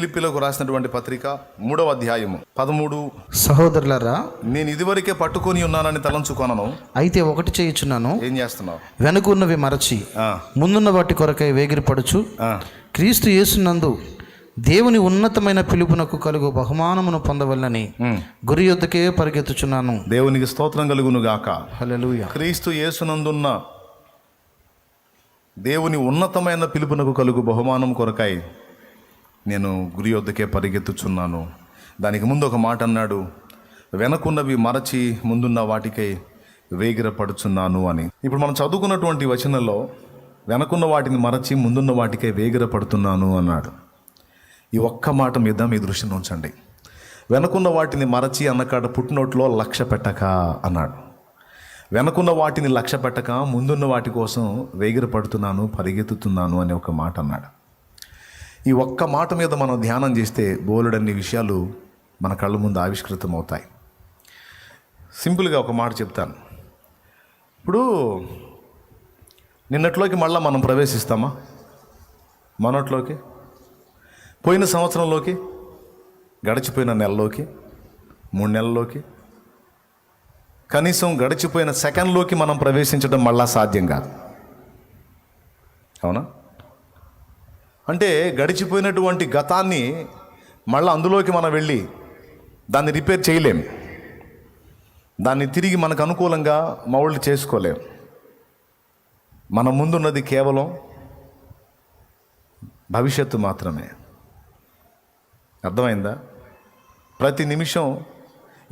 ఫిలిప్పీలకు రాసినటువంటి పత్రిక 3వ అధ్యాయము 13. సహోదరులారా, నేను ఇదివరకే పట్టుకొని ఉన్నానని తలంచుకొనను, అయితే ఒకటి చేయుచున్నాను. ఏం చేస్తున్నావు? వెనుకున్నవి మరచి ముందున్న వాటి కొరకై వేగిరపడుచు క్రీస్తు యేసునందు దేవుని ఉన్నతమైన పిలుపునకు కలుగు బహుమానమును పొందవల్లని గురి యొద్దకే పరిగెత్తుచున్నాను. దేవునికి స్తోత్రం కలుగును గాక. హల్లెలూయా. క్రీస్తు యేసునందున్న దేవుని ఉన్నతమైన పిలుపునకు కలుగు బహుమానం కొరకై నేను గురి యొద్దకే పరిగెత్తుచున్నాను. దానికి ముందు ఒక మాట అన్నాడు, వెనకున్నవి మరచి ముందున్న వాటికై వేగిరపడుచున్నాను అని. ఇప్పుడు మనం చదువుకున్నటువంటి వచనంలో వెనకున్న వాటిని మరచి ముందున్న వాటికై వేగిరపడుతున్నాను అన్నాడు. ఈ ఒక్క మాట మీద మీ దృష్టిని ఉంచండి. వెనకున్న వాటిని మరచి అన్నకాడ పుట్టినోట్లో లక్ష్య పెట్టక అన్నాడు. వెనకున్న వాటిని లక్ష్య పెట్టక ముందున్న వాటి కోసం వేగిరపడుతున్నాను, పరిగెత్తుతున్నాను అని ఒక మాట అన్నాడు. ఈ ఒక్క మాట మీద మనం ధ్యానం చేస్తే బోలెడన్ని విషయాలు మన కళ్ళ ముందు ఆవిష్కృతం అవుతాయి. సింపుల్గా ఒక మాట చెప్తాను. ఇప్పుడు నిన్నట్లోకి మళ్ళీ మనం ప్రవేశిస్తామా? మొన్నట్లోకి, పోయిన సంవత్సరంలోకి, గడిచిపోయిన నెలలోకి, 3 నెలల్లోకి, కనీసం గడిచిపోయిన సెకండ్లోకి మనం ప్రవేశించడం మళ్ళా సాధ్యం కాదు. అవునా? అంటే గడిచిపోయినటువంటి గతాన్ని మళ్ళీ అందులోకి మనం వెళ్ళి దాన్ని రిపేర్ చేయలేం, దాన్ని తిరిగి మనకు అనుకూలంగా మౌల్డ్ చేసుకోలేం. మన ముందున్నది కేవలం భవిష్యత్తు మాత్రమే. అర్థమైందా? ప్రతి నిమిషం,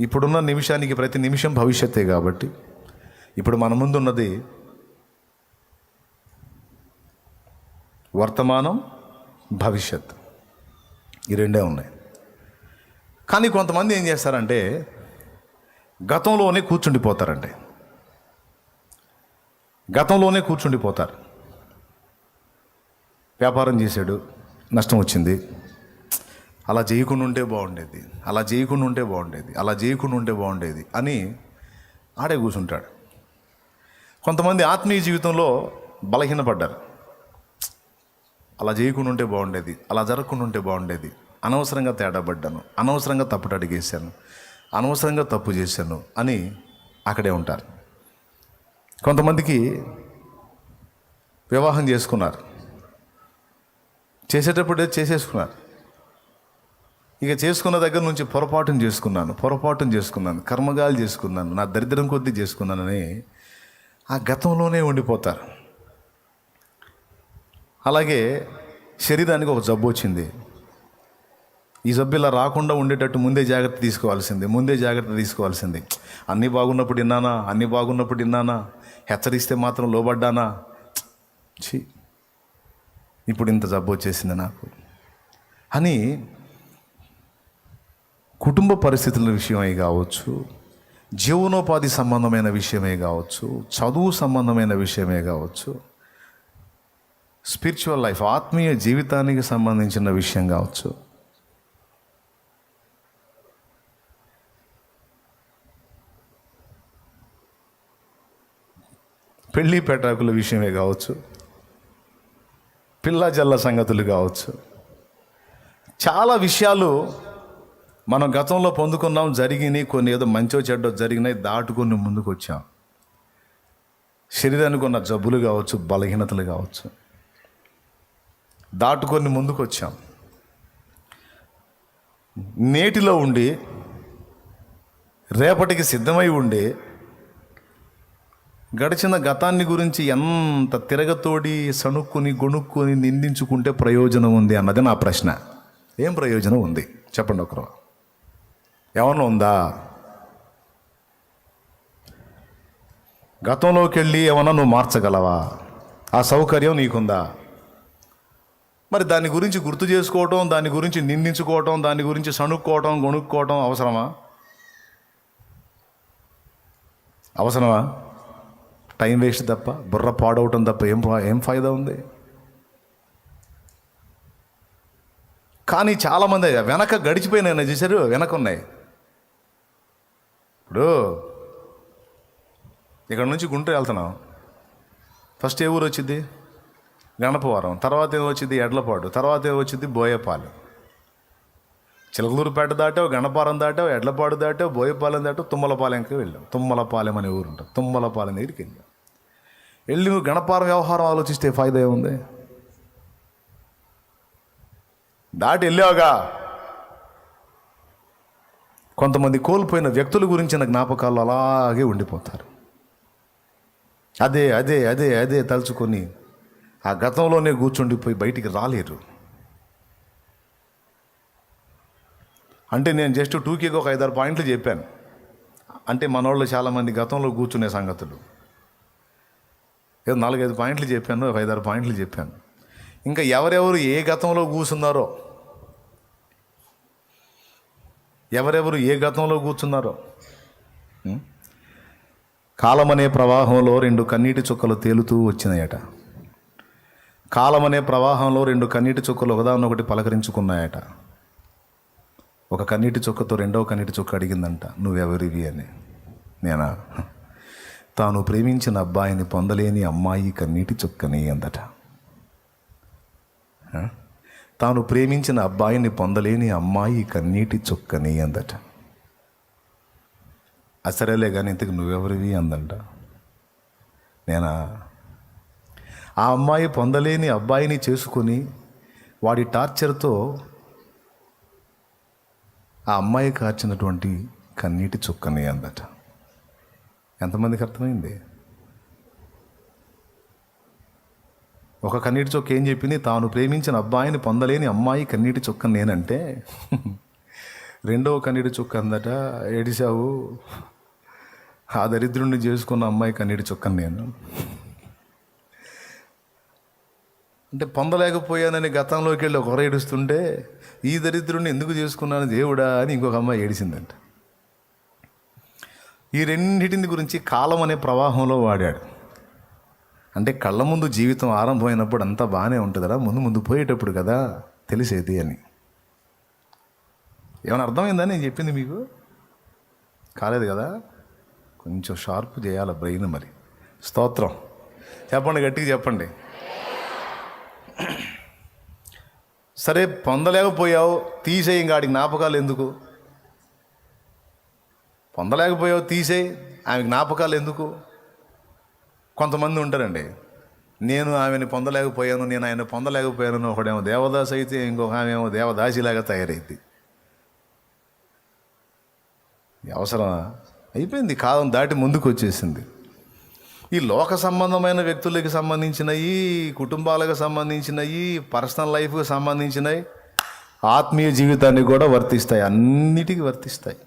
ఇప్పుడున్న నిమిషానికి ప్రతి నిమిషం భవిష్యత్తే. కాబట్టి ఇప్పుడు మన ముందున్నది వర్తమానం, భవిష్యత్, ఈ రెండే ఉన్నాయి. కానీ కొంతమంది ఏం చేస్తారంటే గతంలోనే కూర్చుండిపోతారండి. గతంలోనే కూర్చుండిపోతారు. వ్యాపారం చేశాడు, నష్టం వచ్చింది, అలా చేయకుండా ఉంటే బాగుండేది, అలా చేయకుండా ఉంటే బాగుండేది, అలా చేయకుండా ఉంటే బాగుండేది అని ఆడే కూర్చుంటాడు. కొంతమంది ఆత్మీయ జీవితంలో బలహీనపడ్డారు. అలా చేయకుండా ఉంటే బాగుండేది, అలా జరగకుండా ఉంటే బాగుండేది, అనవసరంగా తేడా పడ్డాను, అనవసరంగా తప్పుడు అడిగేశాను, అనవసరంగా తప్పు చేశాను అని అక్కడే ఉంటారు. కొంతమందికి వివాహం చేసుకున్నారు, చేసేటప్పుడే చేసేసుకున్నారు. ఇక చేసుకున్న దగ్గర నుంచి పొరపాటును చేసుకున్నాను, కర్మగాలు చేసుకున్నాను, నా దరిద్రం కొద్దీ చేసుకున్నానని ఆ గతంలోనే ఉండిపోతారు. అలాగే శరీరానికి ఒక జబ్బు వచ్చింది. ఈ జబ్బు ఇలా రాకుండా ఉండేటట్టు ముందే జాగ్రత్త తీసుకోవాల్సింది. అన్నీ బాగున్నప్పుడు విన్నానా, హెచ్చరిస్తే మాత్రం లోబడ్డానా, ఇప్పుడు ఇంత జబ్బు వచ్చేసింది నాకు అని కుటుంబ పరిస్థితుల విషయమై కావచ్చు, జీవనోపాధి సంబంధమైన విషయమే కావచ్చు, చదువు సంబంధమైన విషయమే కావచ్చు, స్పిరిచువల్ లైఫ్, ఆత్మీయ జీవితానికి సంబంధించిన విషయం కావచ్చు, పెళ్ళి పెటాకుల విషయమే కావచ్చు, పిల్ల జల్ల సంగతులు కావచ్చు, చాలా విషయాలు మనం గతంలో పొందుకున్నాం, జరిగినాయి. కొన్ని ఏదో మంచో చెడ్డో జరిగినాయి, దాటుకొని ముందుకు వచ్చాం. శరీరానికి ఉన్న జబ్బులు కావచ్చు, బలహీనతలు కావచ్చు, దాటుకొని ముందుకు వచ్చాం. నేటిలో ఉండి రేపటికి సిద్ధమై ఉండి గడిచిన గతాన్ని గురించి ఎంత తిరగతోడి సణుక్కుని గొణుక్కొని నిందించుకుంటే ప్రయోజనం ఉంది అన్నది నా ప్రశ్న. ఏం ప్రయోజనం ఉంది చెప్పండి ఒకరు? ఏమన్నా ఉందా? గతంలోకి వెళ్ళి ఏమన్నా నువ్వు మార్చగలవా? ఆ సౌకర్యం నీకుందా? మరి దాని గురించి గుర్తు చేసుకోవటం, దాని గురించి నిందించుకోవటం, దాని గురించి సణుక్కోవటం, గొణుక్కోవటం అవసరమా? టైం వేస్ట్ తప్ప, బుర్ర పాడవటం తప్ప ఏం ఫాయిదా ఉంది? కానీ చాలామంది వెనక గడిచిపోయినాయి చూశారు, వెనక ఉన్నాయి. ఇప్పుడు ఇక్కడ నుంచి గుంటూరు వెళ్తున్నాం, ఫస్ట్ ఏ ఊరు వచ్చింది? గణపవరం, తర్వాత ఏమొచ్చింది? ఎడ్లపాడు, తర్వాత ఏమొచ్చింది? బోయపాలెం. చిలకలూరుపేట దాటావు, గణపారం దాటావు, ఎడ్లపాడు దాటావు, బోయపాలెం దాటావు, తుమ్మలపాలెంకి వెళ్ళావు. తుమ్మలపాలెం అనే ఊరు ఉంటుంది. తుమ్మలపాలెం దగ్గరికి వెళ్ళావు. వెళ్ళి నువ్వు గణపారం వ్యవహారం ఆలోచిస్తే ఫాయిదా ఏముంది? దాటి వెళ్ళావుగా. కొంతమంది కోల్పోయిన వ్యక్తుల గురించిన జ్ఞాపకాలు అలాగే ఉండిపోతారు. అదే అదే అదే అదే తలుచుకొని ఆ గతంలోనే కూర్చుండిపోయి బయటికి రాలేరు. అంటే నేను జస్ట్ టూకీగా ఒక 5-6 పాయింట్లు చెప్పాను. అంటే మనోళ్ళు చాలామంది గతంలో కూర్చునే సంగతులు ఏదో 4-5 పాయింట్లు చెప్పాను, 5-6 పాయింట్లు చెప్పాను. ఇంకా ఎవరెవరు ఏ గతంలో కూర్చున్నారో, ఎవరెవరు ఏ గతంలో కూర్చున్నారో. కాలమనే ప్రవాహంలో 2 కన్నీటి చుక్కలు తేలుతూ వచ్చినాయట. కాలమనే ప్రవాహంలో 2 కన్నీటి చుక్కలు ఒకదాన్నొకటి పలకరించుకున్నాయట. ఒక కన్నీటి చుక్కతో రెండవ కన్నీటి చుక్క అడిగిందంట, నువ్వెవరివి అని. నేనా? తాను ప్రేమించిన అబ్బాయిని పొందలేని అమ్మాయి కన్నీటి చుక్కని అందట. తాను ప్రేమించిన అబ్బాయిని పొందలేని అమ్మాయి కన్నీటి చుక్కని అందట. అసరేలే కానీ ఇంతకు నువ్వెవరివి అందంట. నేనా? ఆ అమ్మాయి పొందలేని అబ్బాయిని చేసుకొని వాడి టార్చర్తో ఆ అమ్మాయి కార్చినటువంటి కన్నీటి చుక్కని అందట. ఎంతమందికి అర్థమైంది? ఒక కన్నీటి చుక్క ఏం చెప్పింది? తాను ప్రేమించిన అబ్బాయిని పొందలేని అమ్మాయి కన్నీటి చుక్క నేనంటే, రెండవ కన్నీటి చుక్క అందట, ఏడిశావు, ఆ దరిద్రుడిని చేసుకున్న అమ్మాయి కన్నీటి చుక్క నేను. అంటే పొందలేకపోయానని గతంలోకి వెళ్ళి ఒకరు ఏడుస్తుంటే, ఈ దరిద్రుడిని ఎందుకు చేసుకున్నాను దేవుడా అని ఇంకొక అమ్మాయి ఏడిసిందంట. ఈ రెండింటిని గురించి కాలం అనే ప్రవాహంలో వాడాడు. అంటే కళ్ళ ముందు జీవితం ఆరంభమైనప్పుడు అంతా బాగానే ఉంటుందా, ముందు ముందు పోయేటప్పుడు కదా తెలిసేది అని. ఏమైనా అర్థమైందా నేను చెప్పింది మీకు? కాలేదు కదా? కొంచెం షార్ప్ చేయాలి బ్రెయిన్. మరి స్తోత్రం చెప్పండి, గట్టిగా చెప్పండి. సరే, పొందలేకపోయావు, తీసేయి. ఇంకా ఆడికి జ్ఞాపకాలు ఎందుకు? పొందలేకపోయావు, తీసేయి. ఆమె జ్ఞాపకాలు ఎందుకు? కొంతమంది ఉంటారండి, నేను ఆమెను పొందలేకపోయాను, నేను ఆయన పొందలేకపోయాను. ఒకడేమో దేవదాసి అయితే ఇంకొక ఆమె ఏమో దేవదాసిలాగా తయారైంది. అవసరమా? అయిపోయింది, కాలం దాటి ముందుకు వచ్చేసింది. ఈ లోక సంబంధమైన వ్యక్తులకి సంబంధించినవి, కుటుంబాలకు సంబంధించినవి, పర్సనల్ లైఫ్కి సంబంధించినవి, ఆత్మీయ జీవితానికి కూడా వర్తిస్తాయి. అన్నిటికీ వర్తిస్తాయి.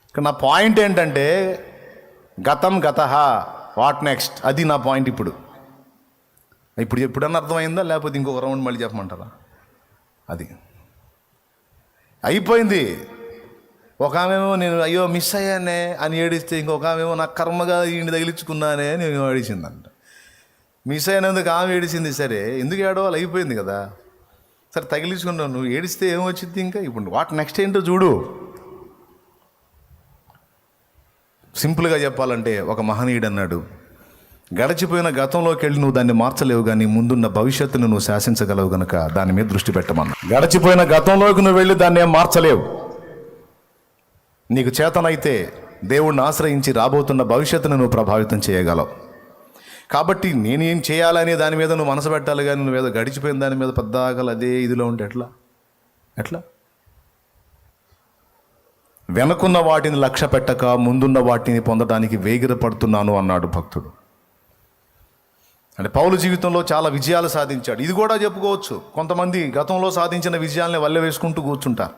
ఇక్కడ నా పాయింట్ ఏంటంటే, గతం గతః, వాట్ నెక్స్ట్, అది నా పాయింట్. ఇప్పుడు ఎప్పుడన్నా అర్థమైందా, లేకపోతే ఇంకొక రౌండ్ మళ్ళీ చెప్పమంటారా? అది అయిపోయింది. ఒక ఆమెమో నేను అయ్యో మిస్ అయ్యానే అని ఏడిస్తే, ఇంకొక ఆమెమో నా కర్మగా ఈయన తగిలించుకున్నానే అని ఏడిచిందంట. మిస్ అయినందుకు ఆమె ఏడిచింది. సరే, ఎందుకు ఏడవాలి? అయిపోయింది కదా. సరే, తగిలించుకున్నావు, నువ్వు ఏడిస్తే ఏమొచ్చింది? ఇంకా ఇప్పుడు వాట్ నెక్స్ట్ ఏంటో చూడు. సింపుల్గా చెప్పాలంటే, ఒక మహనీయుడు అన్నాడు, గడిచిపోయిన గతంలోకి వెళ్ళి నువ్వు దాన్ని మార్చలేవు, కానీ ముందున్న భవిష్యత్తును నువ్వు శాసించగలవు కనుక దాని మీద దృష్టి పెట్టమన్నా. గడిచిపోయిన గతంలోకి నువ్వు వెళ్ళి దాన్ని ఏం మార్చలేవు. నీకు చేతనైతే దేవుణ్ణి ఆశ్రయించి రాబోతున్న భవిష్యత్తును నువ్వు ప్రభావితం చేయగలవు. కాబట్టి నేనేం చేయాలనే దాని మీద నువ్వు మనసు పెట్టాలి, కానీ నువ్వు ఏదో గడిచిపోయిన దాని మీద పెద్దగా అదే ఇదిలో ఉంటే ఎట్లా? వెనకున్న వాటిని లక్ష్య పెట్టక ముందున్న వాటిని పొందడానికి వేగిరపడుతున్నాను అన్నాడు భక్తుడు. అంటే పౌలు జీవితంలో చాలా విజయాలు సాధించాడు. ఇది కూడా చెప్పుకోవచ్చు. కొంతమంది గతంలో సాధించిన విజయాల్ని వల్లె వేసుకుంటూ కూర్చుంటారు.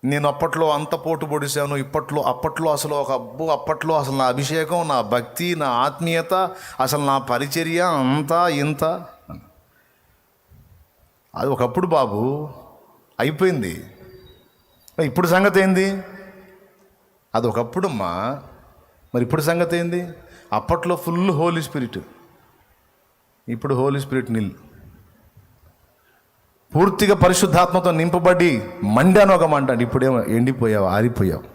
నేను అప్పట్లో అంత పోటు పొడిశాను, అప్పట్లో అసలు అప్పట్లో అసలు నా అభిషేకం, నా భక్తి, నా ఆత్మీయత, అసలు నా పరిచర్య అంతా ఇంత. అది ఒకప్పుడు బాబు, అయిపోయింది. ఇప్పుడు సంగతి ఏంది? అది ఒకప్పుడమ్మా, మరి ఇప్పుడు సంగతి ఏంది? అప్పట్లో ఫుల్ హోలీ స్పిరిట్, ఇప్పుడు హోలీ స్పిరిట్ నీళ్ళు. పూర్తిగా పరిశుద్ధాత్మతో నింపబడి మండాను ఒక మంట, ఇప్పుడేమో ఎండిపోయావు, ఆరిపోయావు.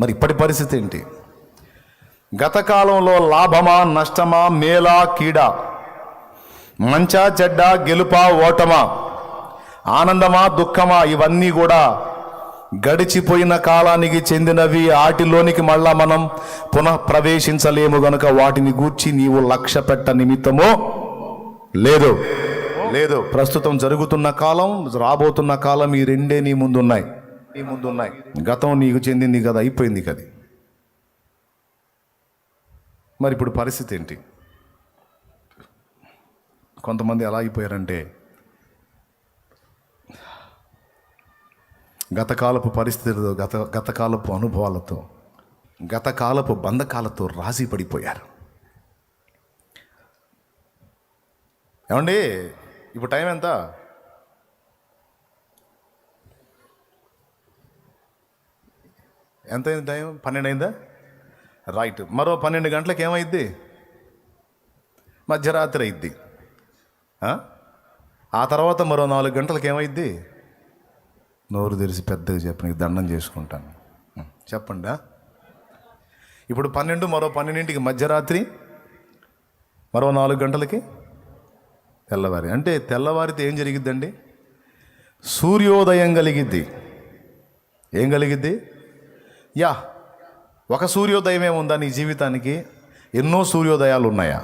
మరి ఇప్పటి పరిస్థితి ఏంటి? గత కాలంలో లాభమా, నష్టమా, మేలా, కీడా, మంచా, చెడ్డ, గెలుపా, ఓటమా, ఆనందమా, దుఃఖమా, ఇవన్నీ కూడా గడిచిపోయిన కాలానికి చెందినవి. వాటిలోనికి మళ్ళా మనం పునః ప్రవేశించలేము గనుక వాటిని గూర్చి నీవు లక్ష్య పెట్ట నిమిత్తమో లేదు. ప్రస్తుతం జరుగుతున్న కాలం, రాబోతున్న కాలం, ఈ రెండే నీ ముందున్నాయి. గతం నీకు చెందింది కదా, అయిపోయింది కదా. మరి ఇప్పుడు పరిస్థితి ఏంటి? కొంతమంది ఎలా అయిపోయారంటే గతకాలపు పరిస్థితులతో, గతకాలపు అనుభవాలతో, గతకాలపు బంధకాలతో రాజీ పడిపోయారు. ఏమండి, ఇప్పుడు టైం ఎంత? ఎంతైంది టైం? 12 అయిందా? రైట్. మరో 12 గంటలకు ఏమైద్ది? మధ్యరాత్రి అయిద్ది. ఆ తర్వాత మరో 4 గంటలకు ఏమైద్ది? నోరు తెరిచి పెద్దగా చెప్పి దండం చేసుకుంటాను. చెప్పండి. ఇప్పుడు 12, మరో 12ంటికి మధ్యరాత్రి, మరో 4 గంటలకి తెల్లవారి. అంటే తెల్లవారితే ఏం జరిగిద్దండి? సూర్యోదయం కలిగిద్ది. ఏం కలిగిద్ది? ఒక సూర్యోదయం ఏముందా నీ జీవితానికి? ఎన్నో సూర్యోదయాలు ఉన్నాయా?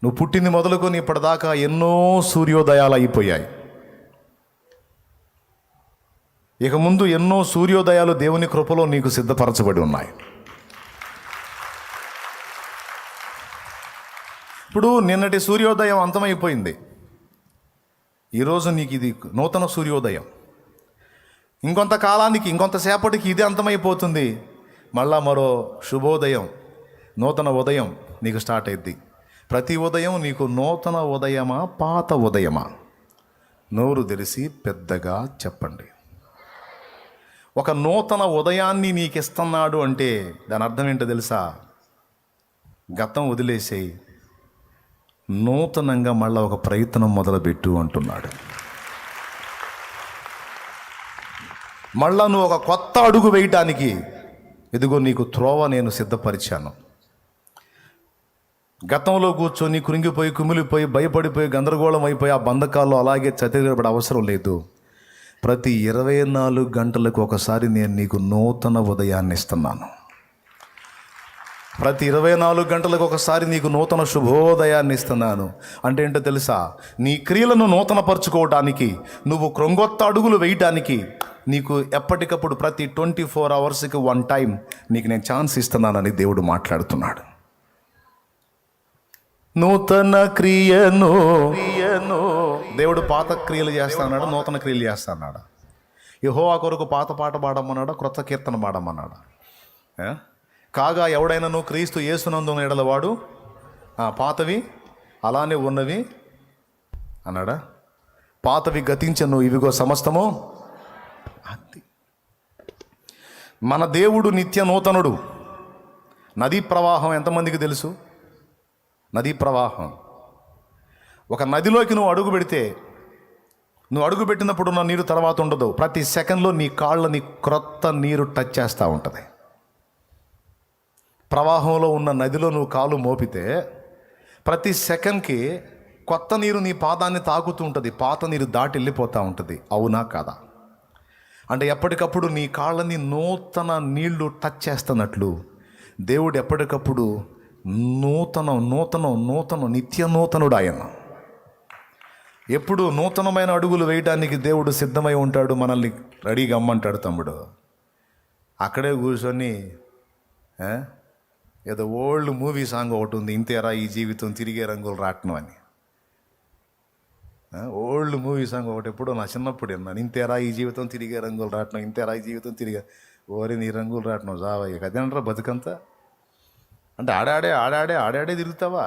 నువ్వు పుట్టింది మొదలుకొని ఇప్పటిదాకా ఎన్నో సూర్యోదయాలు అయిపోయాయి. ఇక ముందు ఎన్నో సూర్యోదయాలు దేవుని కృపలో నీకు సిద్ధపరచబడి ఉన్నాయి. ఇప్పుడు నిన్నటి సూర్యోదయం అంతమైపోయింది. ఈరోజు నీకు ఇది నూతన సూర్యోదయం. ఇంకొంతకాలానికి, ఇంకొంతసేపటికి ఇది అంతమైపోతుంది. మళ్ళా మరో శుభోదయం, నూతన ఉదయం నీకు స్టార్ట్ అయింది. ప్రతి ఉదయం నీకు నూతన ఉదయమా, పాత ఉదయమా? నోరు తెరిచి పెద్దగా చెప్పండి. ఒక నూతన ఉదయాన్ని నీకు ఇస్తున్నాడు అంటే దాని అర్థం ఏంటో తెలుసా? గతం వదిలేసేయి, నూతనంగా మళ్ళీ ఒక ప్రయత్నం మొదలుపెట్టు అంటున్నాడు. మళ్ళా నువ్వు ఒక కొత్త అడుగు వేయటానికి ఇదిగో నీకు త్రోవ నేను సిద్ధపరిచాను. గతంలో కూర్చొని కృంగిపోయి, కుమిలిపోయి, భయపడిపోయి, గందరగోళం అయిపోయి ఆ బంధకాల్లో అలాగే చతికిలబడే అవసరం లేదు. ప్రతి 24 గంటలకు ఒకసారి నేను నీకు నూతన ఉదయాన్ని ఇస్తున్నాను. ప్రతి 24 గంటలకు ఒకసారి నీకు నూతన శుభోదయాన్ని ఇస్తున్నాను. అంటే ఏంటో తెలుసా? నీ క్రియలను నూతనపరచుకోవడానికి, నువ్వు క్రొంగొత్త అడుగులు వేయటానికి నీకు ఎప్పటికప్పుడు ప్రతి 24 అవర్స్కి 1 టైం నీకు నేను ఛాన్స్ ఇస్తున్నానని దేవుడు మాట్లాడుతున్నాడు. నూతన క్రియను దేవుడు పాత క్రియలు చేస్తాడు, నూతన క్రియలు చేస్తాడు. యెహోవా కొరకు పాత పాట పాడమన్నాడా, క్రొత్త కీర్తన పాడమన్నాడా? కాగా ఎవడైనాను క్రీస్తు యేసునందున ఎడల వాడు పాతవి అలానే ఉన్నవి అన్నాడా? పాతవి గతించను, ఇవిగో సమస్తము. అది మన దేవుడు నిత్య నూతనుడు. నదీ ప్రవాహం ఎంతమందికి తెలుసు? నదీ ప్రవాహం. ఒక నదిలోకి నువ్వు అడుగు పెడితే, నువ్వు అడుగు పెట్టినప్పుడు ఉన్న నీరు తర్వాత ఉండదు. ప్రతి సెకండ్లో నీ కాళ్ళని క్రొత్త నీరు టచ్ చేస్తూ ఉంటుంది. ప్రవాహంలో ఉన్న నదిలో నువ్వు కాలు మోపితే ప్రతి సెకండ్కి కొత్త నీరు నీ పాదాన్ని తాకుతూ ఉంటుంది, పాత నీరు దాటి వెళ్ళిపోతూ ఉంటుంది. అవునా కాదా? అంటే ఎప్పటికప్పుడు నీ కాళ్ళని నూతన నీళ్లు టచ్ చేస్తున్నట్లు దేవుడు ఎప్పటికప్పుడు నూతన నిత్య నూతనుడు ఆయన. ఎప్పుడు నూతనమైన అడుగులు వేయడానికి దేవుడు సిద్ధమై ఉంటాడు. మనల్ని రెడీగా అమ్మంటాడు. తమ్ముడు అక్కడే కూర్చొని ఏదో ఓల్డ్ మూవీ సాంగ్ ఒకటి ఉంది, ఇంతేరా ఈ జీవితం తిరిగే రంగులు రాట్నం అని. ఓల్డ్ మూవీ సాంగ్ ఒకటి ఎప్పుడో నా చిన్నప్పుడు విన్నాను. ఇంతేరా ఈ జీవితం తిరిగే రంగులు రాట్నం, ఇంతేరా ఈ జీవితం తిరిగే. ఓరి నీ రంగులు రాట్నం జావయ్య కదేనరా బతుకంతా. అంటే ఆడాడే తిరుగుతావా?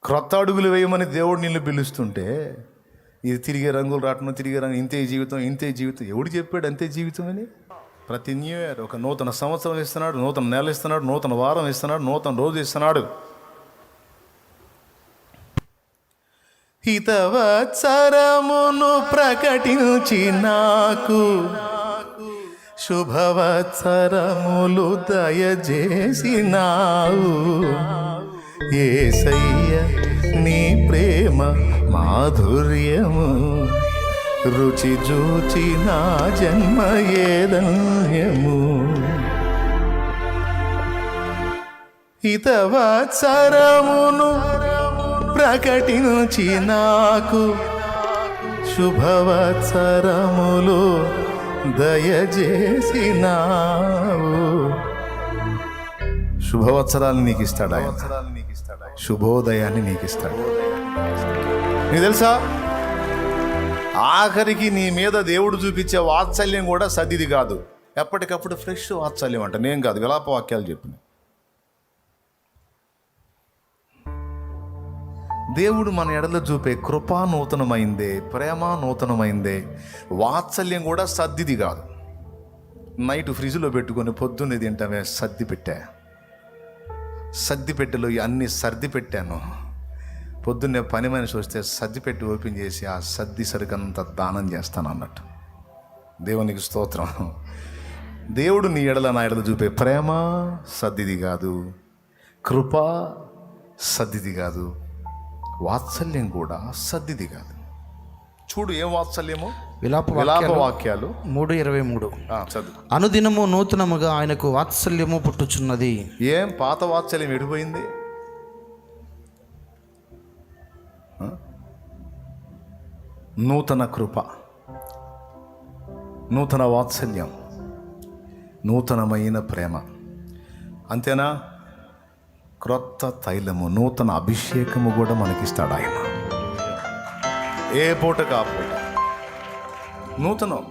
క్రొత్త అడుగులు వేయమని దేవుడు నిన్ను పిలుస్తుంటే ఇది తిరిగే రంగులు రాట్నం, తిరిగే రంగు, ఇంతే జీవితం. ఎవడు చెప్పాడు అంతే జీవితం అని? ప్రతి న్యూ ఇయర్ ఒక నూతన సంవత్సరం ఇస్తున్నాడు, నూతన నెల ఇస్తున్నాడు, నూతన వారం ఇస్తున్నాడు, నూతన రోజు ఇస్తున్నాడు. హితవత్సరమును ప్రకటించి నాకు శుభవత్సరములు దయచేసినావు యేసయ్య, నీ ప్రేమ మాధుర్యము రుచి చూచి నా జన్మ ఏదన్యము. హితవత్సరమును ప్రకటించి నాకు శుభవత్సరములు దయచేసినావు. శుభవత్సరాలు నీకు ఇస్తాడు ఆయన, శుభోదయాన్ని నీకు ఇస్తాడు. నీకు తెలుసా, ఆఖరికి నీ మీద దేవుడు చూపించే వాత్సల్యం కూడా సద్దిది కాదు, ఎప్పటికప్పుడు ఫ్రెష్ వాత్సల్యం అంట. నేను కాదు, విలాప వాక్యాలు చెప్పిన. దేవుడు మన ఎడలో చూపే కృపా నూతనమైందే, ప్రేమ నూతనమైందే, వాత్సల్యం కూడా సద్దిది కాదు. నైట్ ఫ్రిడ్జ్లో పెట్టుకొని పొద్దున్నే తింటామే, సర్ది పెట్టా, సర్ది పెట్టెలో అన్నీ సర్ది పెట్టాను. పొద్దున్నే పని మనిషి వస్తే సర్ది పెట్టి ఓపెన్ చేసి ఆ సర్ది సరికంతా దానం చేస్తాను అన్నట్టు. దేవునికి స్తోత్రం. దేవుడు నీ ఎడల నా ఎడల చూపే ప్రేమ సద్దిది కాదు, కృప సద్దిది కాదు, వాత్సల్యం కూడా సద్దిది కాదు. చూడు ఏం వాత్సల్యము. విలాప వాక్యాలు 3:23 చదువు. అనుదినము నూతనముగా ఆయనకు వాత్సల్యము పుట్టుచున్నది. ఏం పాత వాత్సల్యం ఎడిపోయింది? నూతన కృప, నూతన వాత్సల్యం, నూతనమైన ప్రేమ, అంతేనా? క్రొత్త తైలము, నూతన అభిషేకము కూడా మనకిస్తాడు ఆయన. ఏ పూటకు ఆ పూట నూతనం.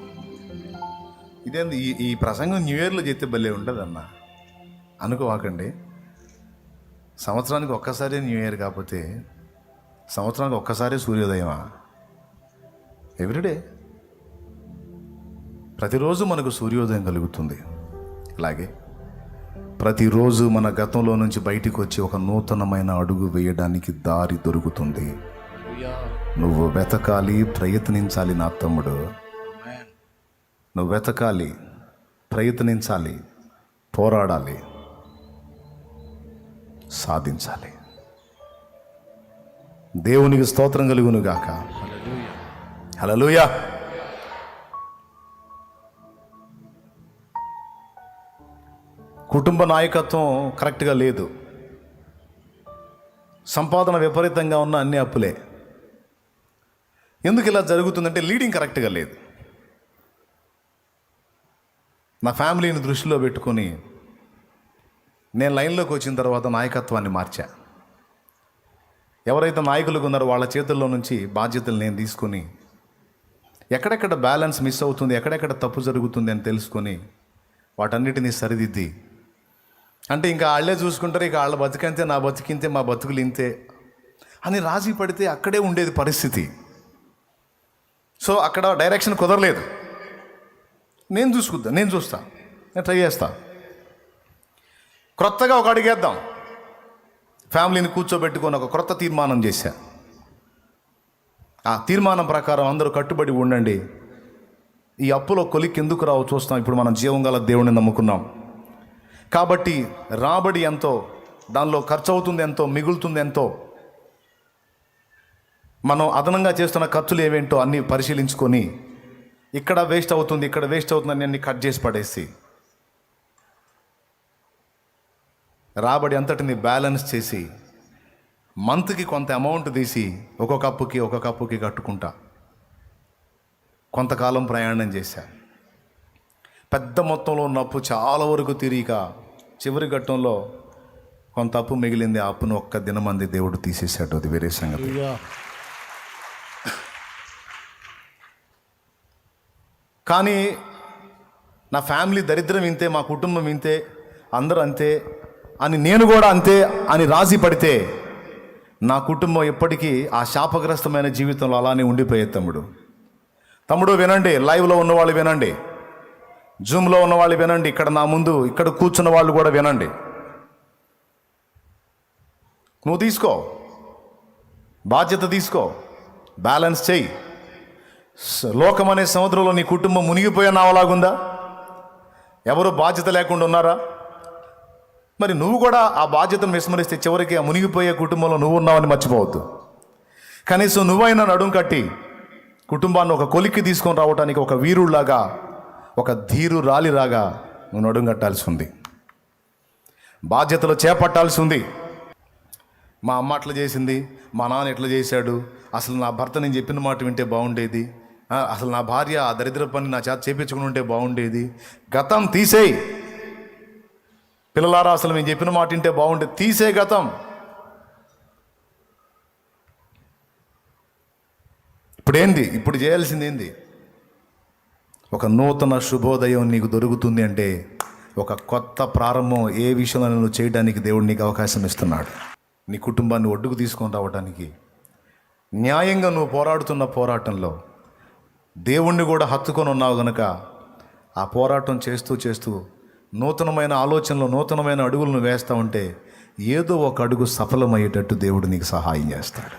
ఇదేంది ఈ ప్రసంగం న్యూ ఇయర్లో చేస్తే భలే ఉండదన్న అనుకోవాకండి. సంవత్సరానికి ఒక్కసారి న్యూ ఇయర్, కాకపోతే సంవత్సరానికి ఒక్కసారి సూర్యోదయమా? ఎవ్రీడే, ప్రతిరోజు మనకు సూర్యోదయం కలుగుతుంది. అలాగే ప్రతిరోజు మన గతంలో నుంచి బయటికి వచ్చి ఒక నూతనమైన అడుగు వేయడానికి దారి దొరుకుతుంది. నువ్వు వెతకాలి, ప్రయత్నించాలి నా తమ్ముడు. నువ్వు వెతకాలి, ప్రయత్నించాలి, పోరాడాలి, సాధించాలి. దేవునికి స్తోత్రం కలుగును గాక. హల్లెలూయా. కుటుంబ నాయకత్వం కరెక్ట్గా లేదు, సంపాదన విపరీతంగా ఉన్న అన్ని అప్పులే. ఎందుకు ఇలా జరుగుతుందంటే లీడింగ్ కరెక్ట్గా లేదు. నా ఫ్యామిలీని దృష్టిలో పెట్టుకొని నేను లైన్లోకి వచ్చిన తర్వాత నాయకత్వాన్ని మార్చా. ఎవరైతే నాయకులుగా ఉన్నారో వాళ్ళ చేతుల్లో నుంచి బాధ్యతలు నేను తీసుకొని ఎక్కడెక్కడ బ్యాలెన్స్ మిస్ అవుతుంది, ఎక్కడెక్కడ తప్పు జరుగుతుంది అని తెలుసుకొని వాటన్నిటినీ సరిదిద్ది, అంటే ఇంకా వాళ్ళే చూసుకుంటారు, ఇక వాళ్ళ బతికంతే, నా బతికింతే, మా బతుకులు ఇంతే అని రాజీ పడితే అక్కడే ఉండేది పరిస్థితి. సో అక్కడ డైరెక్షన్ కుదరలేదు. నేను చూస్తా, నేను ట్రై చేస్తా. క్రొత్తగా ఒక అడిగేద్దాం. ఫ్యామిలీని కూర్చోబెట్టుకొని ఒక క్రొత్త తీర్మానం చేశా. ఆ తీర్మానం ప్రకారం అందరూ కట్టుబడి ఉండండి. ఈ అప్పులో కొలిక్కి ఎందుకు రావో చూస్తాం. ఇప్పుడు మనం జీవం గల దేవుడిని నమ్ముకున్నాం కాబట్టి రాబడి ఎంతో, దానిలో ఖర్చు అవుతుంది ఎంతో, మిగులుతుంది ఎంతో, మనం అదనంగా చేస్తున్న ఖర్చులు ఏవేంటో అన్నీ పరిశీలించుకొని ఇక్కడ వేస్ట్ అవుతుంది, ఇక్కడ వేస్ట్ అవుతుంది అన్ని కట్ చేసి పడేసి రాబడి అంతటిని బ్యాలెన్స్ చేసి మంత్కి కొంత అమౌంట్ తీసి ఒక్కొక్క అప్పుకి కట్టుకుంటా కొంతకాలం ప్రయాణం చేశా. పెద్ద మొత్తంలో ఉన్న అప్పు చాలా వరకు తిరిగిక చివరి ఘట్టంలో కొంత అప్పు మిగిలింది. ఆ అప్పును ఒక్క దినమంది దేవుడు తీసేశాడు. అది వేరే సంగతి. కానీ నా ఫ్యామిలీ దరిద్రం ఇంతే, మా కుటుంబం ఇంతే, అందరూ అంతే అని, నేను కూడా అంతే అని రాజీ పడితే నా కుటుంబం ఎప్పటికీ ఆ శాపగ్రస్తమైన జీవితంలో అలానే ఉండిపోయే. తమ్ముడు వినండి, లైవ్లో ఉన్నవాళ్ళు వినండి, జూమ్లో ఉన్నవాళ్ళు వినండి, ఇక్కడ నా ముందు ఇక్కడ కూర్చున్న వాళ్ళు కూడా వినండి. నువ్వు తీసుకో, బాధ్యత తీసుకో, బ్యాలెన్స్ చెయ్యి. లోకం అనే సముద్రంలో నీ కుటుంబం మునిగిపోయే నావలాగుందా? ఎవరు బాధ్యత లేకుండా ఉన్నారా? మరి నువ్వు కూడా ఆ బాధ్యతను విస్మరిస్తే చివరికి ఆ మునిగిపోయే కుటుంబంలో నువ్వు ఉన్నావని మర్చిపోవద్దు. కనీసం నువ్వైనా నడుం కట్టి కుటుంబాన్ని ఒక కొలిక్కి తీసుకొని రావడానికి ఒక వీరులాగా, ఒక ధీరు రాలిలాగా నువ్వు నడుం కట్టాల్సి ఉంది. బాధ్యతలు చేపట్టాల్సి ఉంది. మా అమ్మ అట్లా చేసింది, మా నాన్న ఎట్లా చేశాడు, అసలు నా భర్త నేను చెప్పిన మాట వింటే బాగుండేది, అసలు నా భార్య ఆ దరిద్ర పని నా చేత చేపించుకుని ఉంటే బాగుండేది. గతం తీసేయి పిల్లలారా, అసలు మేము చెప్పిన మాట వింటే బాగుండేది. తీసే గతం. ఇప్పుడు చేయాల్సింది ఏంది? ఒక నూతన శుభోదయం నీకు దొరుకుతుంది అంటే ఒక కొత్త ప్రారంభం ఏ విషయంలో నువ్వు చేయడానికి దేవుడు నీకు అవకాశం ఇస్తున్నాడు. నీ కుటుంబాన్ని ఒడ్డుకు తీసుకొని రావడానికి, న్యాయంగా నువ్వు పోరాడుతున్న పోరాటంలో దేవుణ్ణి కూడా హత్తుకొని ఉన్నావు గనుక ఆ పోరాటం చేస్తూ చేస్తూ నూతనమైన ఆలోచనలు, నూతనమైన అడుగులను వేస్తూ ఉంటే ఏదో ఒక అడుగు సఫలమయ్యేటట్టు దేవుడు నీకు సహాయం చేస్తాడు.